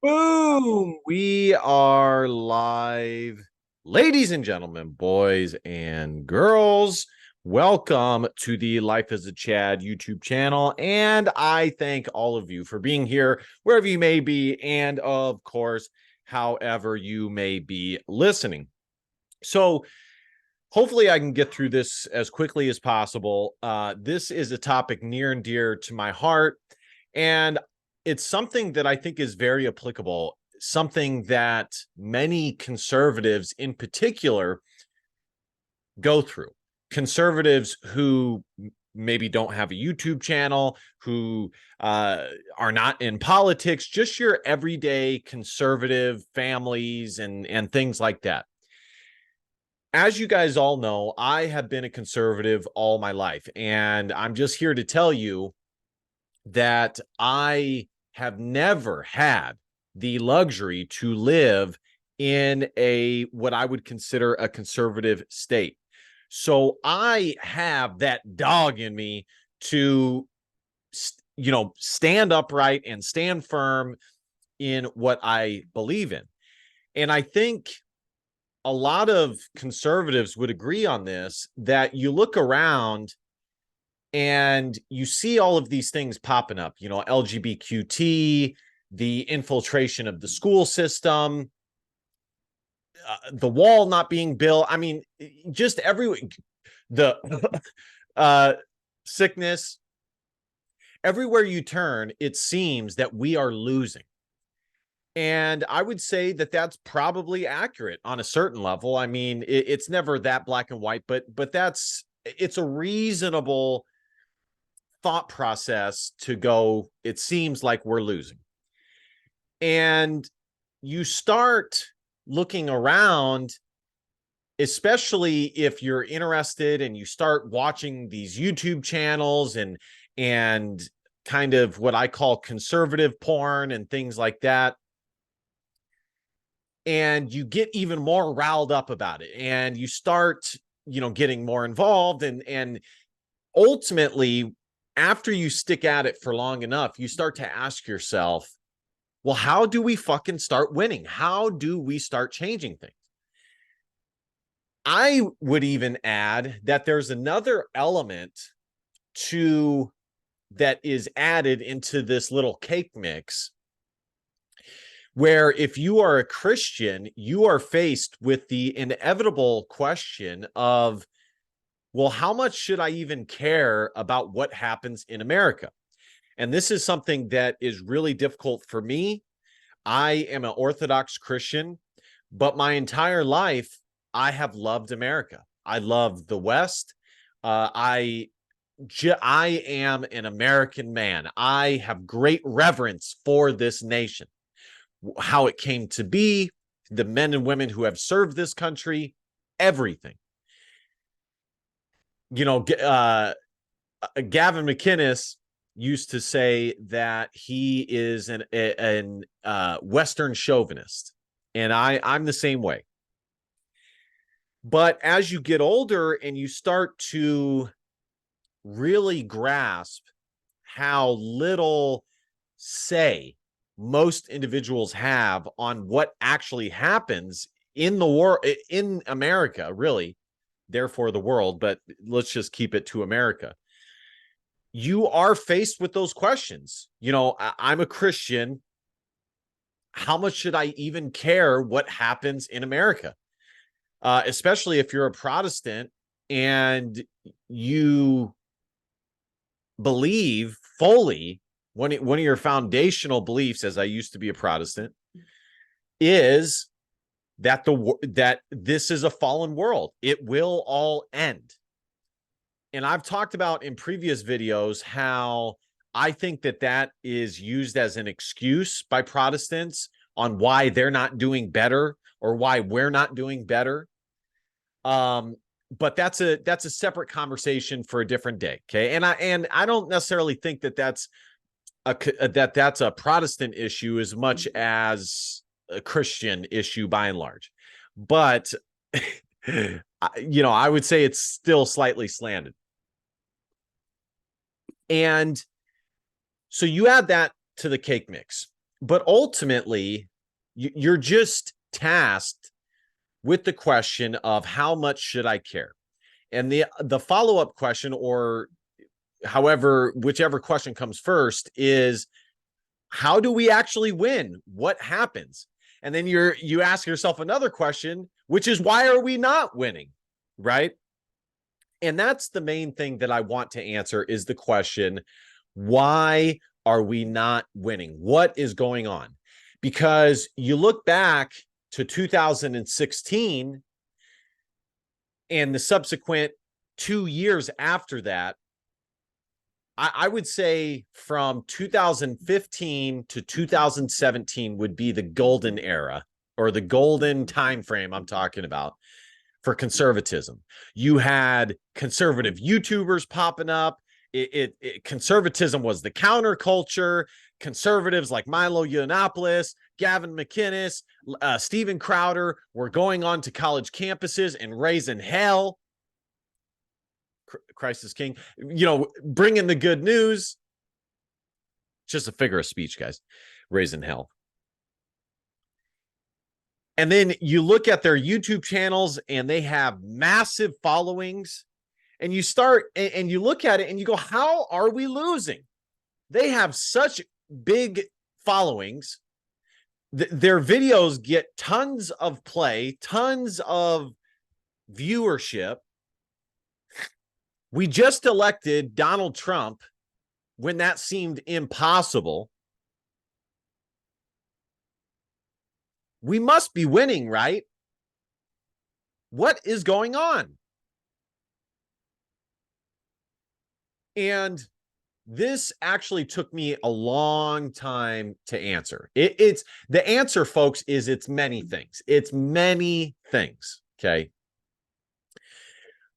Boom! We are live. Ladies and gentlemen, boys and girls, welcome to the Life as a Chad YouTube channel. And I thank all of you for being here, wherever you may be, and of course, however you may be listening. So, hopefully, I can get through this as quickly as possible. This is a topic near and dear to my heart. And it's something that I think is very applicable, something that many conservatives in particular go through. Conservatives who maybe don't have a YouTube channel, who are not in politics, just your everyday conservative families and things like that. As you guys all know, I have been a conservative all my life, and I'm just here to tell you that I have never had the luxury to live in a what I would consider a conservative state. So I have that dog in me to stand upright and stand firm in what I believe in. And I think a lot of conservatives would agree on this, that you look around and you see all of these things popping up, LGBTQT, the infiltration of the school system, the wall not being built. I mean, just the sickness. Everywhere you turn, it seems that we are losing. And I would say that that's probably accurate on a certain level. I mean, it's never that black and white, but it's a reasonable thought process to go, it seems like we're losing. And you start looking around, especially if you're interested and you start watching these YouTube channels and kind of what I call conservative porn and things like that. And you get even more riled up about it, and you start, getting more involved, and ultimately, after you stick at it for long enough, you start to ask yourself, well, how do we fucking start winning? How do we start changing things? I would even add that there's another element to that is added into this little cake mix, where if you are a Christian, you are faced with the inevitable question of, well, how much should I even care about what happens in America? And this is something that is really difficult for me. I am an Orthodox Christian, but my entire life, I have loved America. I love the West. I am an American man. I have great reverence for this nation, how it came to be, the men and women who have served this country, everything. Gavin McInnes used to say that he is an Western chauvinist, and I'm the same way. But as you get older and you start to really grasp how little say most individuals have on what actually happens in the war, in America, really, therefore the world, but let's just keep it to America. You are faced with those questions. I'm a Christian. How much should I even care what happens in America? Especially if you're a Protestant and you believe fully, one of your foundational beliefs, as I used to be a Protestant, is that this is a fallen world. It will all end. And I've talked about in previous videos how I think that is used as an excuse by Protestants on why they're not doing better or why we're not doing better. But that's a separate conversation for a different day. Okay. And I don't necessarily think that's a Protestant issue as much as a Christian issue by and large. But I would say it's still slightly slanted. And so you add that to the cake mix. but ultimately, you're just tasked with the question of how much should I care? And the follow-up question, or however, whichever question comes first, is how do we actually win? What happens? And then you ask yourself another question, which is why are we not winning? Right? And that's the main thing that I want to answer, is the question, why are we not winning? What is going on? Because you look back to 2016 and the subsequent 2 years after that, I would say from 2015 to 2017 would be the golden era, or the golden time frame I'm talking about for conservatism. You had conservative YouTubers popping up. Conservatism was the counterculture. Conservatives like Milo Yiannopoulos, Gavin McInnes, Steven Crowder were going on to college campuses and raising hell. Christ is king, bringing the good news. Just a figure of speech, guys. Raising hell. And then you look at their YouTube channels and they have massive followings, and you start and you look at it and you go, how are we losing? They have such big followings. Their videos get tons of play, tons of viewership. We just elected Donald Trump when that seemed impossible. We must be winning, right? What is going on? And this actually took me a long time to answer. It's the answer, folks, is it's many things. It's many things, okay?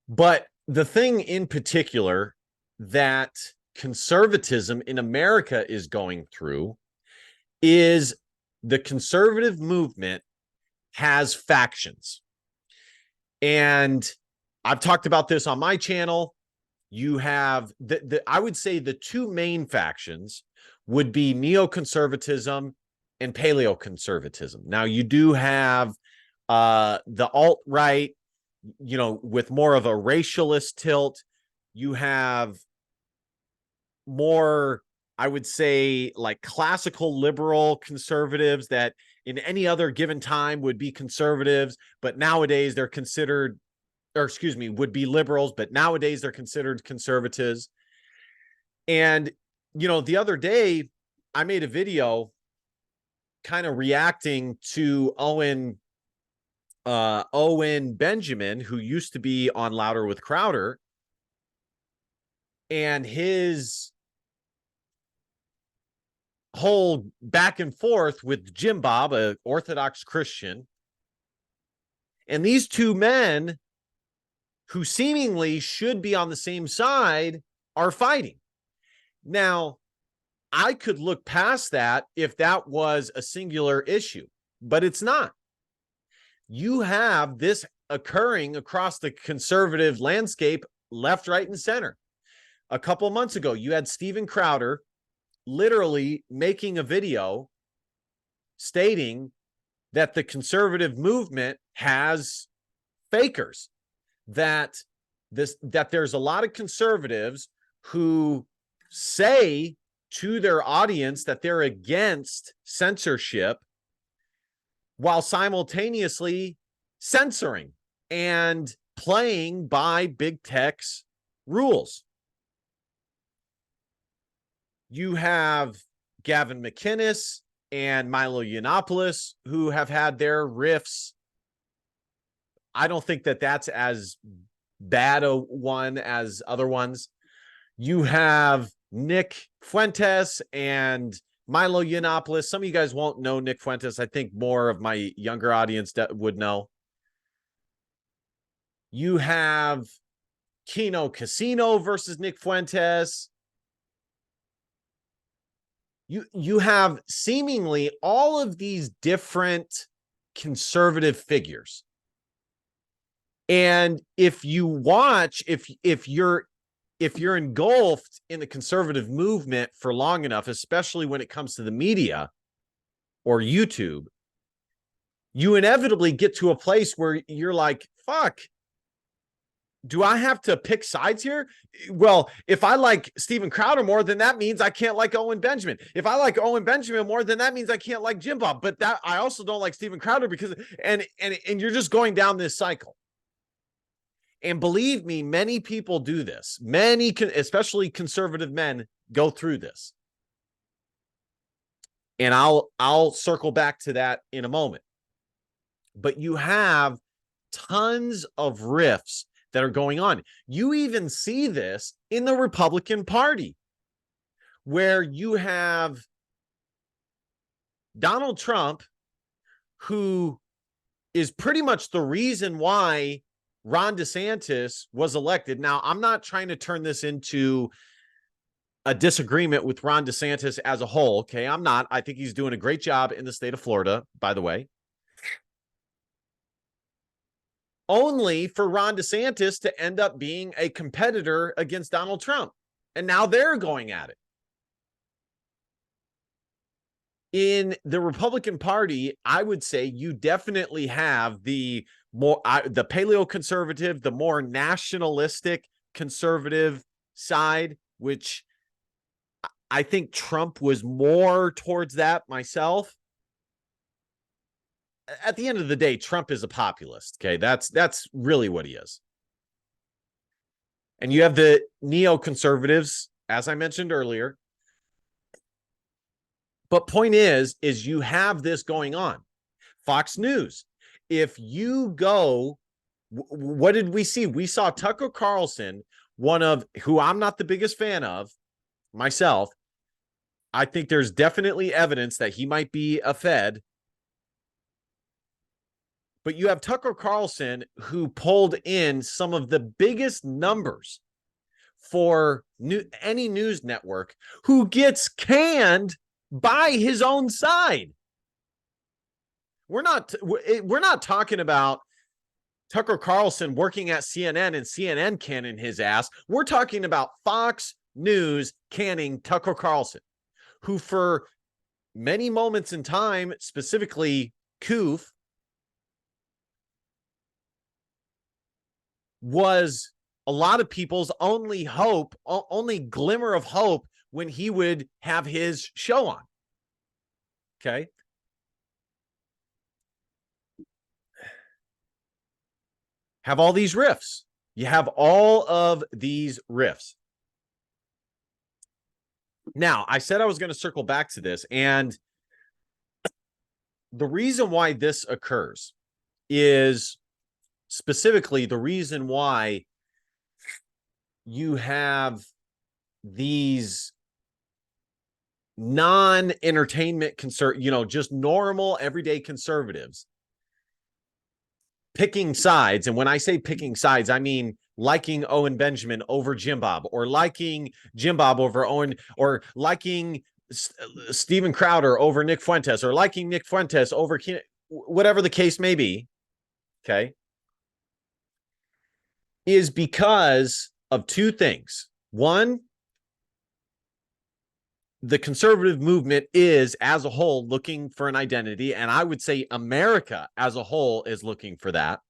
But the thing in particular that conservatism in America is going through is the conservative movement has factions. And I've talked about this on my channel. You have I would say the two main factions would be neoconservatism and paleoconservatism. Now, you do have the alt-right, with more of a racialist tilt. You have more, I would say, like classical liberal conservatives that in any other given time would be conservatives, but nowadays they're considered, or excuse me, would be liberals, but nowadays they're considered conservatives. And, the other day I made a video kind of reacting to Owen Benjamin, who used to be on Louder with Crowder, and his whole back and forth with Jim Bob, an Orthodox Christian. And these two men, who seemingly should be on the same side, are fighting. Now, I could look past that if that was a singular issue, but it's not. You have this occurring across the conservative landscape, left, right, and center. A couple months ago, you had Steven Crowder literally making a video stating that the conservative movement has fakers, that there's a lot of conservatives who say to their audience that they're against censorship while simultaneously censoring and playing by big tech's rules. You have Gavin McInnes and Milo Yiannopoulos, who have had their riffs. I don't think that that's as bad a one as other ones. You have Nick Fuentes and Milo Yiannopoulos. Some of you guys won't know Nick Fuentes. I think more of my younger audience would know. You have Kino Casino versus Nick Fuentes. You have seemingly all of these different conservative figures. And if you watch, if you're engulfed in the conservative movement for long enough, especially when it comes to the media, or YouTube, you inevitably get to a place where you're like, fuck, do I have to pick sides here? Well, if I like Steven Crowder more, then that means I can't like Owen Benjamin. If I like Owen Benjamin more, then that means I can't like Jim Bob. But that I also don't like Steven Crowder because and you're just going down this cycle. And believe me, many people do this. Many, especially conservative men, go through this. And I'll circle back to that in a moment. But you have tons of rifts that are going on. You even see this in the Republican Party, where you have Donald Trump, who is pretty much the reason why Ron DeSantis was elected. Now, I'm not trying to turn this into a disagreement with Ron DeSantis as a whole. Okay, I'm not. I think he's doing a great job in the state of Florida, by the way. Only for Ron DeSantis to end up being a competitor against Donald Trump. And now they're going at it. In the Republican Party, I would say you definitely have the paleo-conservative, the more nationalistic conservative side, which I think Trump was more towards that myself. At the end of the day, Trump is a populist. Okay, that's really what he is. And you have the neoconservatives, as I mentioned earlier. But point is you have this going on. Fox News. If you go, what did we see? We saw Tucker Carlson, one of who I'm not the biggest fan of myself. I think there's definitely evidence that he might be a Fed. But you have Tucker Carlson, who pulled in some of the biggest numbers for any news network, who gets canned by his own side. We're not talking about Tucker Carlson working at CNN and CNN canning his ass. We're talking about Fox News canning Tucker Carlson, who for many moments in time, specifically Koof, was a lot of people's only hope, only glimmer of hope when he would have his show on. Okay. Have all these riffs. You have all of these riffs. Now, I said I was going to circle back to this, and the reason why this occurs is specifically the reason why you have these non-entertainment just normal everyday conservatives picking sides. And when I say picking sides, I mean liking Owen Benjamin over Jim Bob, or liking Jim Bob over Owen, or liking Steven Crowder over Nick Fuentes, or liking Nick Fuentes over whatever the case may be. Okay. Is because of two things. One, the conservative movement is, as a whole, looking for an identity. And I would say America as a whole is looking for that.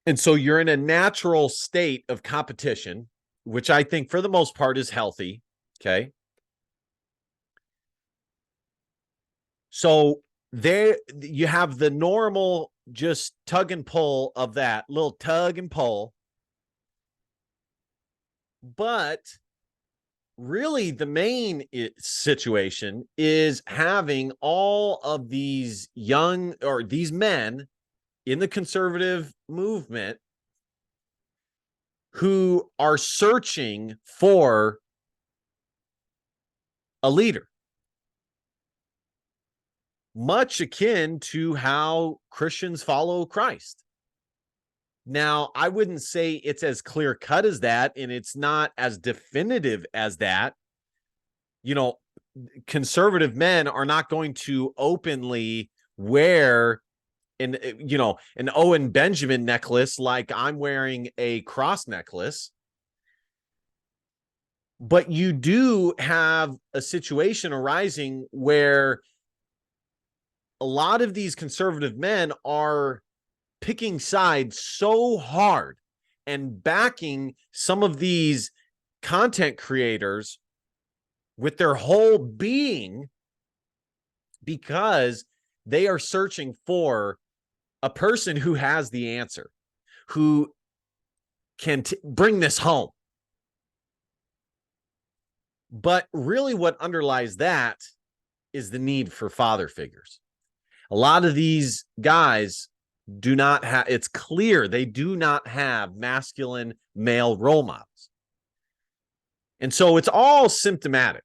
And so you're in a natural state of competition, which I think for the most part is healthy. Okay. So there you have the normal just tug and pull of that little tug and pull. But really the main situation is having all of these young, or these men in the conservative movement, who are searching for a leader, much akin to how Christians follow Christ. Now, I wouldn't say it's as clear cut as that, and it's not as definitive as that. Conservative men are not going to openly wear an Owen Benjamin necklace like I'm wearing a cross necklace. But you do have a situation arising where a lot of these conservative men are picking sides so hard and backing some of these content creators with their whole being because they are searching for a person who has the answer, who can bring this home. But really what underlies that is the need for father figures. A lot of these guys do not have, it's clear they do not have masculine male role models. And so it's all symptomatic.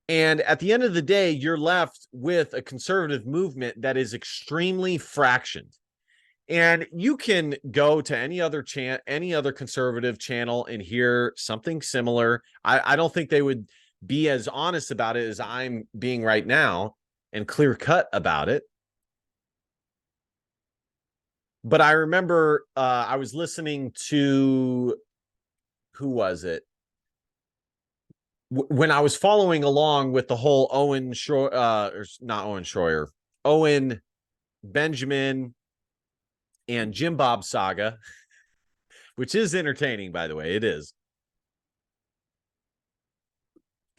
And at the end of the day, you're left with a conservative movement that is extremely fractioned. And you can go to any other conservative channel and hear something similar. I don't think they would be as honest about it as I'm being right now and clear cut about it. But I remember I was listening to, who was it? When I was following along with the whole Owen Benjamin and Jim Bob saga, which is entertaining, by the way, it is.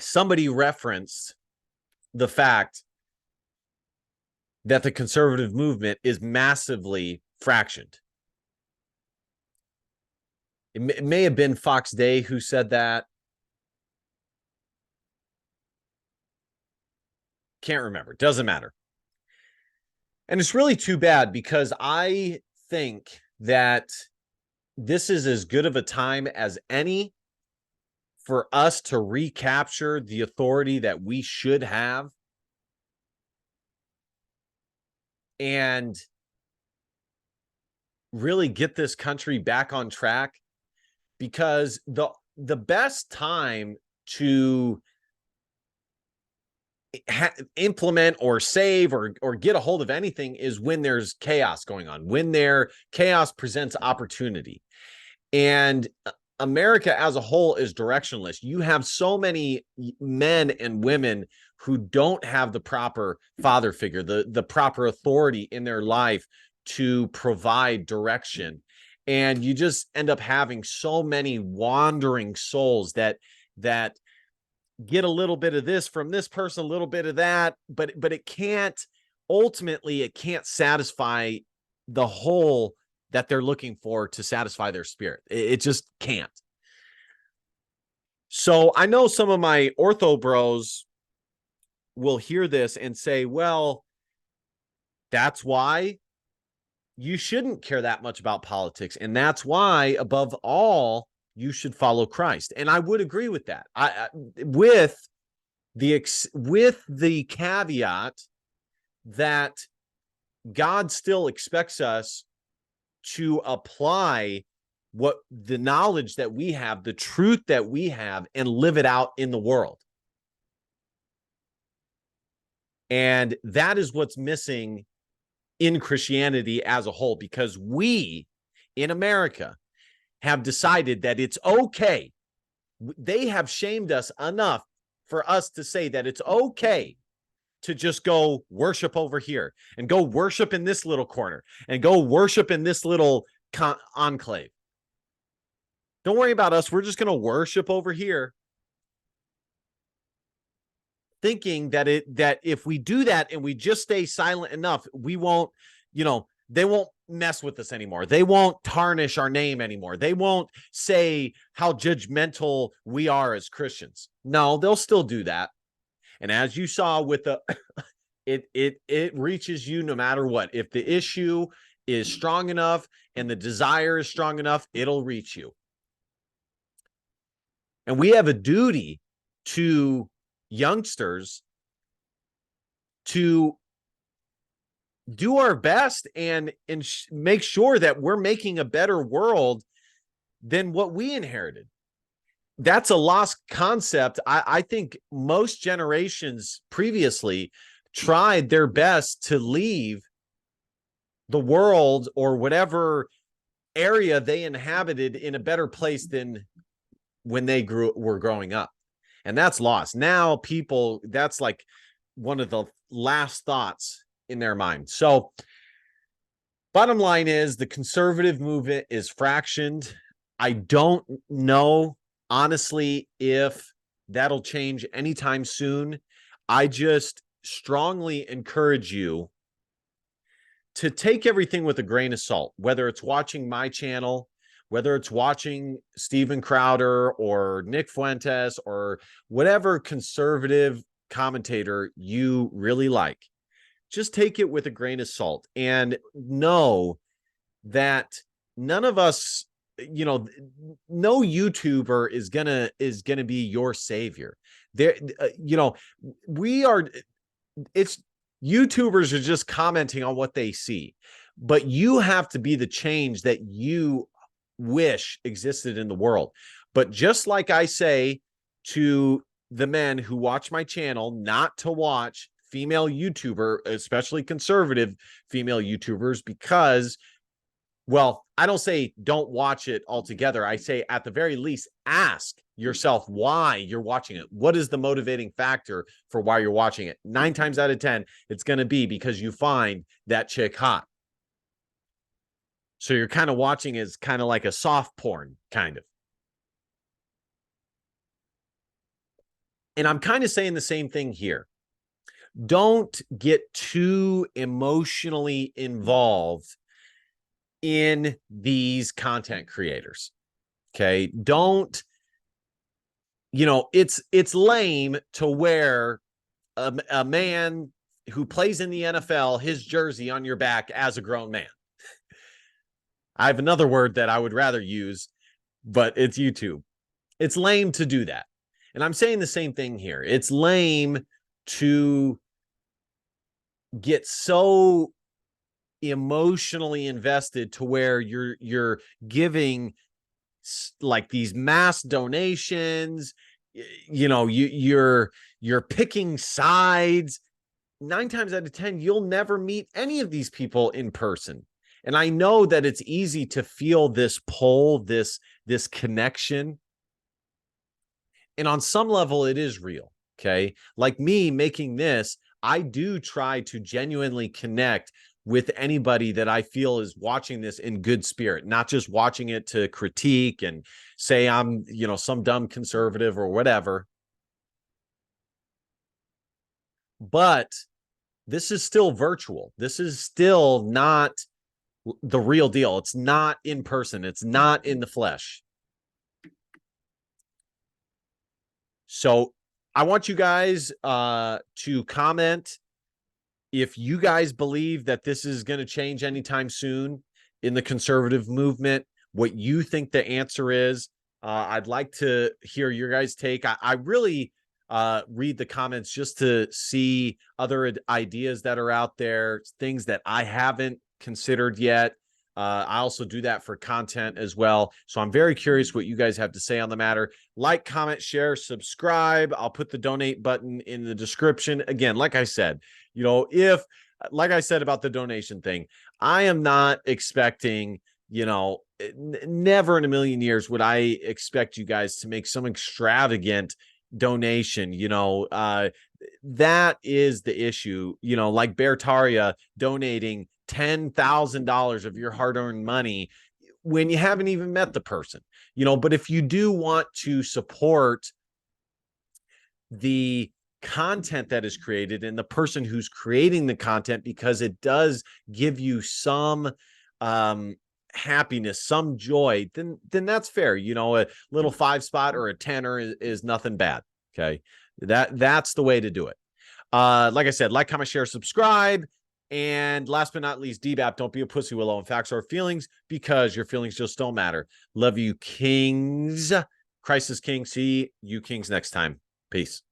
Somebody referenced the fact that the conservative movement is massively fractioned. It may have been Fox Day who said that. Can't remember. Doesn't matter. And it's really too bad because I think that this is as good of a time as any for us to recapture the authority that we should have and really get this country back on track, because the best time to implement or save or get a hold of anything is when there's chaos going on, when chaos presents opportunity. And America as a whole is directionless. You have so many men and women who don't have the proper father figure, the proper authority in their life to provide direction. And you just end up having so many wandering souls that get a little bit of this from this person, a little bit of that, but it can't satisfy the whole that they're looking for to satisfy their spirit. It just can't. So I know some of my ortho bros will hear this and say, well, that's why you shouldn't care that much about politics. And that's why, above all, you should follow Christ. And I would agree with that. With the caveat that God still expects us to apply what the knowledge that we have, the truth that we have, and live it out in the world. And that is what's missing in Christianity as a whole, because we in America have decided that it's okay. They have shamed us enough for us to say that it's okay to just go worship over here and go worship in this little corner and go worship in this little enclave. Don't worry about us. We're just going to worship over here, thinking that if we do that and we just stay silent enough, we won't, they won't mess with us anymore. They won't tarnish our name anymore. They won't say how judgmental we are as Christians. No, they'll still do that. And as you saw with it reaches you no matter what. If the issue is strong enough and the desire is strong enough, it'll reach you. And we have a duty to youngsters to do our best and make sure that we're making a better world than what we inherited. That's a lost concept. I think most generations previously tried their best to leave the world or whatever area they inhabited in a better place than when they were growing up. And that's lost. Now that's like one of the last thoughts in their mind. So bottom line is the conservative movement is fractioned. I don't know, honestly, if that'll change anytime soon. I just strongly encourage you to take everything with a grain of salt, whether it's watching my channel, whether it's watching Steven Crowder or Nick Fuentes or whatever conservative commentator you really like. Just take it with a grain of salt and know that none of us, you know, no YouTuber is gonna be your savior. There, you know, we are. It's YouTubers are just commenting on what they see, but you have to be the change that you wish existed in the world. But just like I say to the men who watch my channel, not to watch female YouTuber, especially conservative female YouTubers, because, well, I don't say don't watch it altogether. I say at the very least, ask yourself why you're watching it. What is the motivating factor for why you're watching it? 9 times out of 10, it's going to be because you find that chick hot. So you're kind of watching as kind of like a soft porn, kind of. And I'm kind of saying the same thing here. Don't get too emotionally involved in these content creators. Okay. Don't, you know, it's lame to wear a man who plays in the NFL, his jersey on your back as a grown man. I have another word that I would rather use, but it's YouTube. It's lame to do that. And I'm saying the same thing here. It's lame to get so emotionally invested to where you're giving like these mass donations, you know, you're picking sides. 9 times out of 10, you'll never meet any of these people in person. And I know that it's easy to feel this pull, this connection. And on some level, it is real. Okay. Like me making this, I do try to genuinely connect with anybody that I feel is watching this in good spirit, not just watching it to critique and say I'm, you know, some dumb conservative or whatever. But this is still virtual. This is still not the real deal. It's not in person. It's not in the flesh. So I want you guys to comment if you guys believe that this is going to change anytime soon in the conservative movement, what you think the answer is. I'd like to hear your guys' take. I really read the comments just to see other ideas that are out there, things that I haven't considered yet. I also do that for content as well. So I'm very curious what you guys have to say on the matter. Like, comment, share, subscribe. I'll put the donate button in the description. Again, like I said, you know, if, like I said about the donation thing, I am not expecting, you know, never in a million years would I expect you guys to make some extravagant donation. You know, that is the issue. You know, like Bertaria donating $10,000 of your hard-earned money when you haven't even met the person, you know. But if you do want to support the content that is created and the person who's creating the content, because it does give you some happiness, some joy, then that's fair. You know, a little 5 spot or a tenner is nothing bad. Okay, that's the way to do it. Like I said, like, comment, share, subscribe. And last but not least, DBAP, don't be a pussy, Willow, in facts or feelings, because your feelings just don't matter. Love you, kings. Christ is king. See you kings next time. Peace.